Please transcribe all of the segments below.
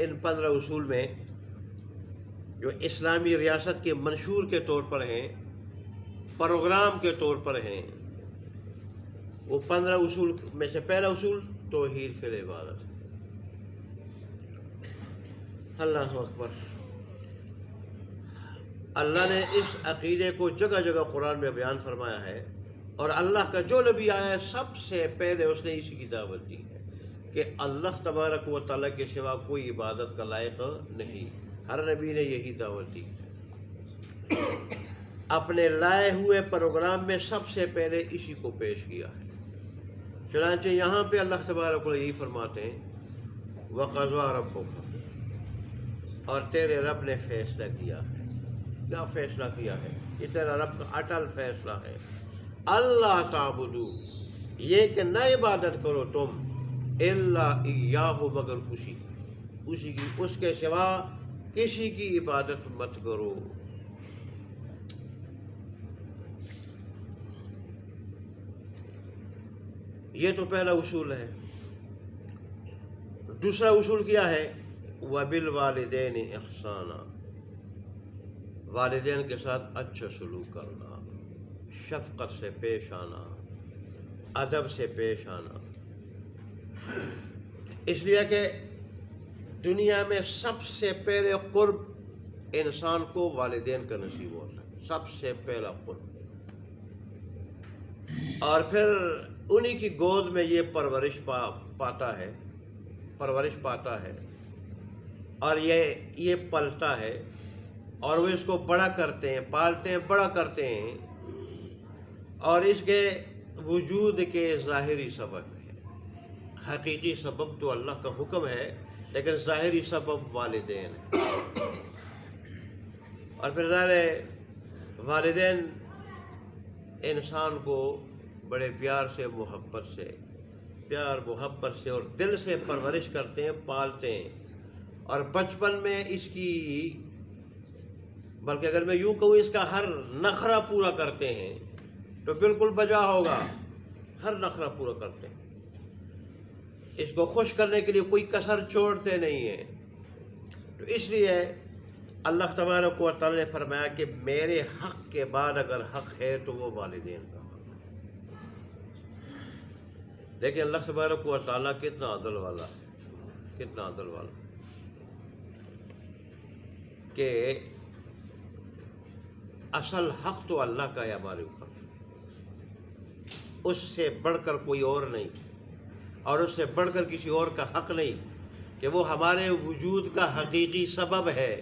ان 15 اصول میں جو اسلامی ریاست کے منشور کے طور پر ہیں، پروگرام کے طور پر ہیں، وہ 15 اصول میں سے پہلا اصول توحید فی العبادت ہے۔ اللہ اکبر۔ اللہ نے اس عقیدے کو جگہ جگہ قرآن میں بیان فرمایا ہے، اور اللہ کا جو نبی آیا ہے سب سے پہلے اس نے اسی کی دعوت دی ہے کہ اللہ تبارک و تعالیٰ کے سوا کوئی عبادت کا لائق نہیں۔ ہر نبی نے یہی دعوت دی ہے، اپنے لائے ہوئے پروگرام میں سب سے پہلے اسی کو پیش کیا ہے۔ چنانچہ یہاں پہ اللہ تبارک و یہی فرماتے ہیں وَقَضَىٰ رَبُّكَ، اور تیرے رب نے فیصلہ کیا ہے۔ کیا فیصلہ کیا ہے؟ یہ تیرا رب کا اٹل فیصلہ ہے۔ اللہ تعبدو، یہ کہ نہ عبادت کرو تم الا ایاہ، مگر اسی کی، اس کے سوا کسی کی عبادت مت کرو۔ یہ تو پہلا اصول ہے۔ دوسرا اصول کیا ہے؟ وَبِالْوَالِدَيْنِ إِحْسَانًا، والدین کے ساتھ اچھا سلوک کرنا، شفقت سے پیش آنا، ادب سے پیش آنا۔ اس لیے کہ دنیا میں سب سے پہلے قرب انسان کو والدین کا نصیب ہوتا ہے، سب سے پہلا قرب، اور پھر انہی کی گود میں یہ پرورش پاتا ہے، اور یہ پلتا ہے، اور وہ اس کو بڑا کرتے ہیں، پالتے ہیں، بڑا کرتے ہیں، اور اس کے وجود کے ظاہری سبب ہے۔ حقیقی سبب تو اللہ کا حکم ہے، لیکن ظاہری سبب والدین ہے۔ اور پھر ظاہر ہے والدین انسان کو بڑے پیار محبت سے اور دل سے پرورش کرتے ہیں، پالتے ہیں، اور بچپن میں اس کی، بلکہ اگر میں یوں کہوں اس کا ہر نخرہ پورا کرتے ہیں تو بالکل بجا ہوگا، ہر نخرہ پورا کرتے ہیں، اس کو خوش کرنے کے لیے کوئی کسر چھوڑتے نہیں ہیں۔ تو اس لیے اللہ تبارک و تعالیٰ نے فرمایا کہ میرے حق کے بعد اگر حق ہے تو وہ والدین کا حق ہے۔ لیکن اللہ تبارک و تعالیٰ کتنا عدل والا کہ اصل حق تو اللہ کا ہے ہمارے اوپر، اس سے بڑھ کر کوئی اور نہیں، اور اس سے بڑھ کر کسی اور کا حق نہیں کہ وہ ہمارے وجود کا حقیقی سبب ہے۔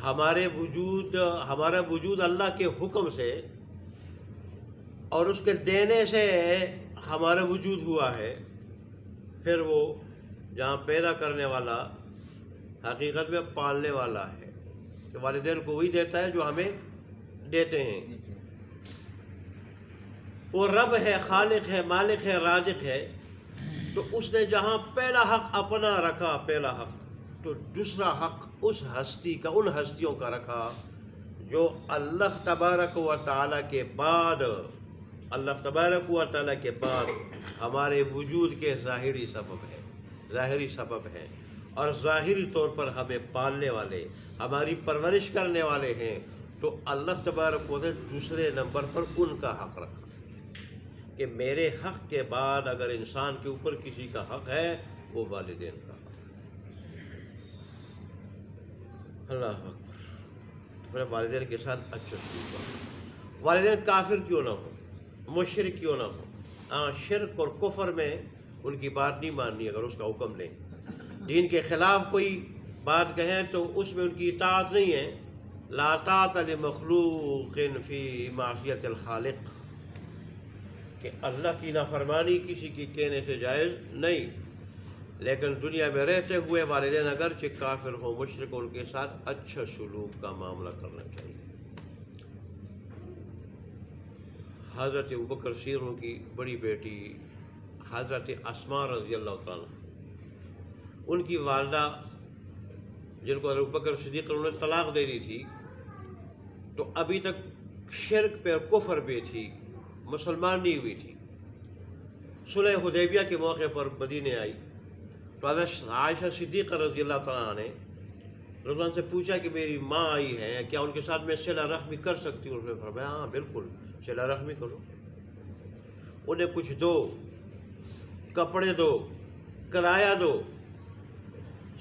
ہمارا وجود اللہ کے حکم سے اور اس کے دینے سے ہمارا وجود ہوا ہے۔ پھر وہ جہاں پیدا کرنے والا حقیقت میں پالنے والا ہے، کہ والدین کو وہی دیتا ہے جو ہمیں دیتے ہیں۔ وہ رب ہے، خالق ہے، مالک ہے، رازق ہے، تو اس نے جہاں پہلا حق اپنا رکھا، پہلا حق، تو دوسرا حق اس ہستی کا، ان ہستیوں کا رکھا جو اللہ تبارک و تعالیٰ کے بعد ہمارے وجود کے ظاہری سبب ہے، اور ظاہری طور پر ہمیں پالنے والے، ہماری پرورش کرنے والے ہیں۔ تو اللہ تبارک و تعالیٰ دوسرے نمبر پر ان کا حق رکھا کہ میرے حق کے بعد اگر انسان کے اوپر کسی کا حق ہے وہ والدین کا حق ہے۔ اللہ اکبر۔ پھر والدین کے ساتھ اچھا سلوک کرو۔ والدین کافر کیوں نہ ہو، مشرک کیوں نہ ہو، شرک اور کفر میں ان کی بات نہیں ماننی اگر اس کا حکم لیں۔ دین کے خلاف کوئی بات کہیں تو اس میں ان کی اطاعت نہیں ہے۔ لا طاعۃ لمخلوق فی معصیۃ الخالق، کہ اللہ کی نافرمانی کسی کی کہنے سے جائز نہیں، لیکن دنیا میں رہتے ہوئے والدین اگرچہ کافر ہوں، مشرک ہوں، ان کے ساتھ اچھا سلوک کا معاملہ کرنا چاہیے۔ حضرت ابوبکر صدیق کی بڑی بیٹی حضرت اسماء رضی اللہ تعالیٰ، ان کی والدہ جن کو حضرت ابوبکر صدیق انہوں نے طلاق دے دی تھی، تو ابھی تک شرک پہ اور کفر پہ تھی، مسلمان نہیں ہوئی تھی۔ صلح حدیبیہ کے موقع پر مدینے آئی تو حضرت عائشہ صدیقہ رضی اللہ تعالیٰ عنہ نے رسول اللہ سے پوچھا کہ میری ماں آئی ہے، کیا ان کے ساتھ میں صلہ رحمی کر سکتی ہوں؟ اس نے فرمایا ہاں بالکل صلہ رحمی کرو، انہیں کچھ دو، کپڑے دو، کرایہ دو۔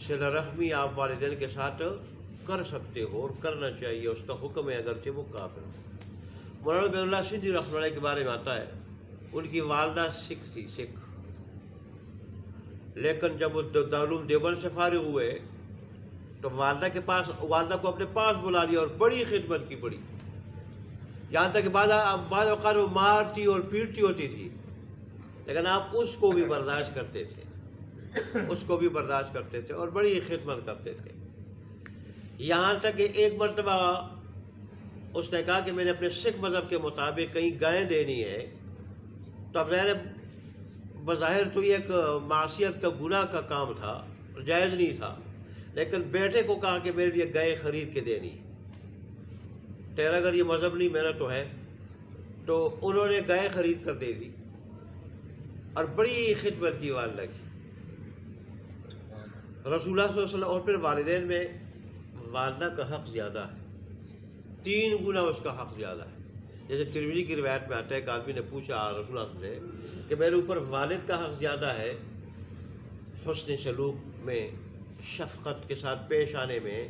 صلہ رحمی آپ والدین کے ساتھ کر سکتے ہو اور کرنا چاہیے، اس کا حکم ہے اگرچہ وہ کافر ہو۔ مولانا عبید اللہ سندھی رحمۃ اللہ کے بارے میں آتا ہے ان کی والدہ سکھ تھی، سکھ، لیکن جب وہ دارالعلوم دیوبند سے فارغ ہوئے تو والدہ کو اپنے پاس بلا لیا اور بڑی خدمت کی، بڑی، یہاں تک کہ بعض اوقات وہ مارتی اور پیٹتی ہوتی تھی لیکن آپ اس کو بھی برداشت کرتے تھے، اس کو بھی برداشت کرتے تھے اور بڑی خدمت کرتے تھے۔ یہاں تک کہ ایک مرتبہ اس نے کہا کہ میں نے اپنے سکھ مذہب کے مطابق کہیں گائے دینی ہے، تو اب ظاہر بظاہر تو یہ ایک معصیت کا گناہ کا کام تھا، جائز نہیں تھا، لیکن بیٹے کو کہا کہ میرے لیے گائے خرید کے دینی، تیرا اگر یہ مذہب نہیں میرا تو ہے، تو انہوں نے گائے خرید کر دے دی اور بڑی خدمت کی والدہ کی۔ رسول اللہ صلی اللہ علیہ وسلم اور پھر والدین میں والدہ کا حق زیادہ ہے، 3 گنا اس کا حق زیادہ ہے۔ جیسے ترمذی کی روایت میں آتا ہے، ایک آدمی نے پوچھا رسول اللہ سے کہ میرے اوپر والد کا حق زیادہ ہے حسن سلوک میں، شفقت کے ساتھ پیش آنے میں،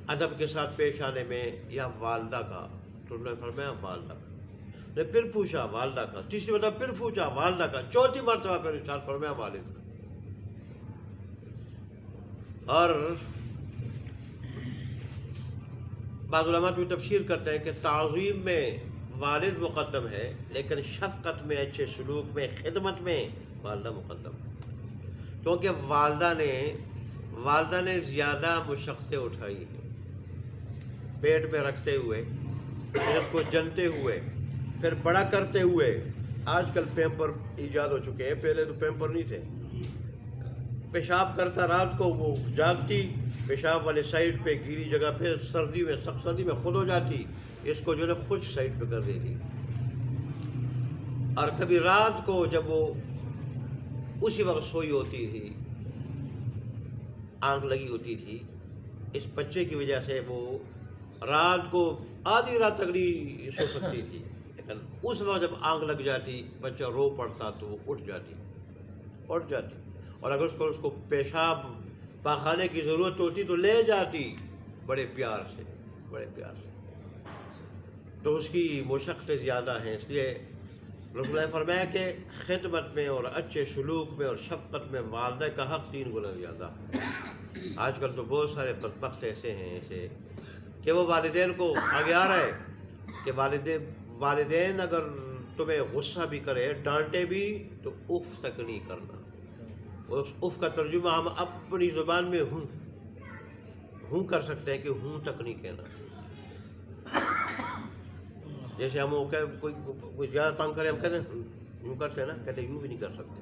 ادب کے ساتھ پیش آنے میں، یا والدہ کا؟ تو انہوں نے فرمایا والدہ کا۔ نے پھر پوچھا والدہ کا، تیسری مرتبہ پھر پوچھا والدہ کا، چوتھی مرتبہ پھر ارشاد فرمایا والد کا۔ اور بعض علماء بھی تفسیر کرتے ہیں کہ تعظیم میں والد مقدم ہے لیکن شفقت میں، اچھے سلوک میں، خدمت میں والدہ مقدم، کیونکہ والدہ نے زیادہ مشقتیں اٹھائی ہیں، پیٹ میں رکھتے ہوئے، پھر اس کو جنتے ہوئے، پھر بڑا کرتے ہوئے۔ آج کل پیمپر ایجاد ہو چکے ہیں، پہلے تو پیمپر نہیں تھے۔ پیشاب کرتا رات کو، وہ جاگتی پیشاب والے سائڈ پہ، گیلی جگہ پہ، سردی میں، سخت سردی میں خود ہو جاتی، اس کو جو ہے خشک سائڈ پہ کر دیتی۔ اور کبھی رات کو جب وہ اسی وقت سوئی ہوتی تھی، آنکھ لگی ہوتی تھی، اس بچے کی وجہ سے وہ رات کو آدھی رات تک نہیں سو سکتی تھی، لیکن اس وقت جب آنکھ لگ جاتی، بچہ رو پڑتا تو وہ اٹھ جاتی، اور اگر اس کو پیشاب پاخانے کی ضرورت ہوتی تو لے جاتی بڑے پیار سے۔ تو اس کی مشقتیں زیادہ ہیں، اس لیے رسول اللہ نے فرمایا کہ خدمت میں اور اچھے سلوک میں اور شفقت میں والدہ کا حق 3 گنا زیادہ ہے۔ آج کل تو بہت سارے بدبخت ایسے ہیں کہ وہ والدین کو آگے آ رہا ہے کہ والدین اگر تمہیں غصہ بھی کرے، ڈانٹے بھی، تو اف تک نہیں کرنا۔ اف کا ترجمہ ہم اپنی زبان میں ہوں کر سکتے ہیں کہ ہوں تک نہیں کہنا۔ جیسے ہم کوئی زیادہ تنگ کرے، ہم کہتے ہیں ہوں کرتے ہیں نا، کہتے ہیں یوں بھی نہیں کر سکتے،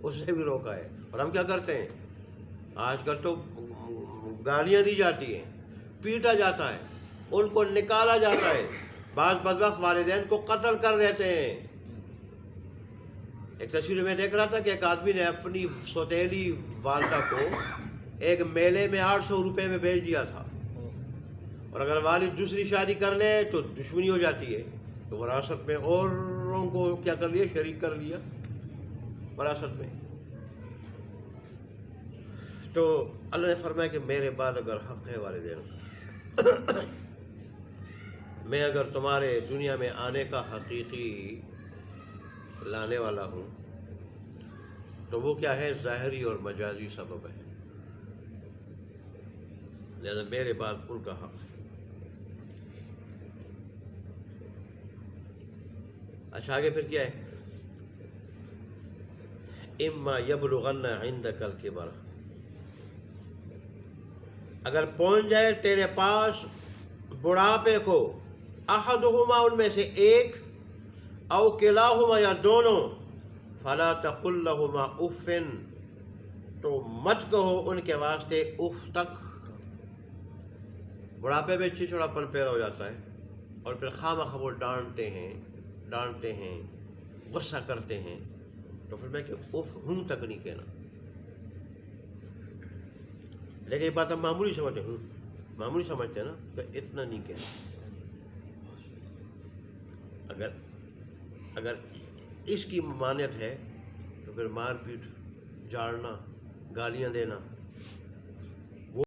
اس سے بھی روکا ہے۔ اور ہم کیا کرتے ہیں آج کل تو گالیاں دی جاتی ہیں، پیٹا جاتا ہے، ان کو نکالا جاتا ہے، بعض بدبخت والدین کو قتل کر دیتے ہیں۔ ایک تصویر میں دیکھ رہا تھا کہ ایک آدمی نے اپنی سوتیلی والدہ کو ایک میلے میں 800 روپے میں بیچ دیا تھا، اور اگر والد دوسری شادی کر لے تو دشمنی ہو جاتی ہے، تو وراثت میں اوروں کو کیا کر لیا، شریک کر لیا وراثت میں۔ تو اللہ نے فرمایا کہ میرے بعد اگر حق ہے والدین کا، میں اگر تمہارے دنیا میں آنے کا حقیقی لانے والا ہوں تو وہ کیا ہے، ظاہری اور مجازی سبب ہے، لہذا میرے بعد ان کا حق ہے۔ اچھا آگے پھر کیا ہے، اما یبلغن عندک الکبر، اگر پہنچ جائے تیرے پاس بڑھاپے کو، احدہما ان میں سے ایک، او کلاہما یا دونوں، فلا تقل لہما اف، تو مت کہو ان کے واسطے اف تک۔ بڑھاپے میں چچڑاپن پیدا ہو جاتا ہے اور پھر خواہ مخواہ وہ ڈانٹتے ہیں، غصہ کرتے ہیں تو فرمایا کہ اف ہوں تک نہیں کہنا. لیکن یہ بات ہم معمولی سمجھتے ہیں، معمولی سمجھتے ہیں نا، کہ اتنا نہیں کہنا. اگر اس کی ممانعت ہے تو پھر مار پیٹ، جاڑنا، گالیاں دینا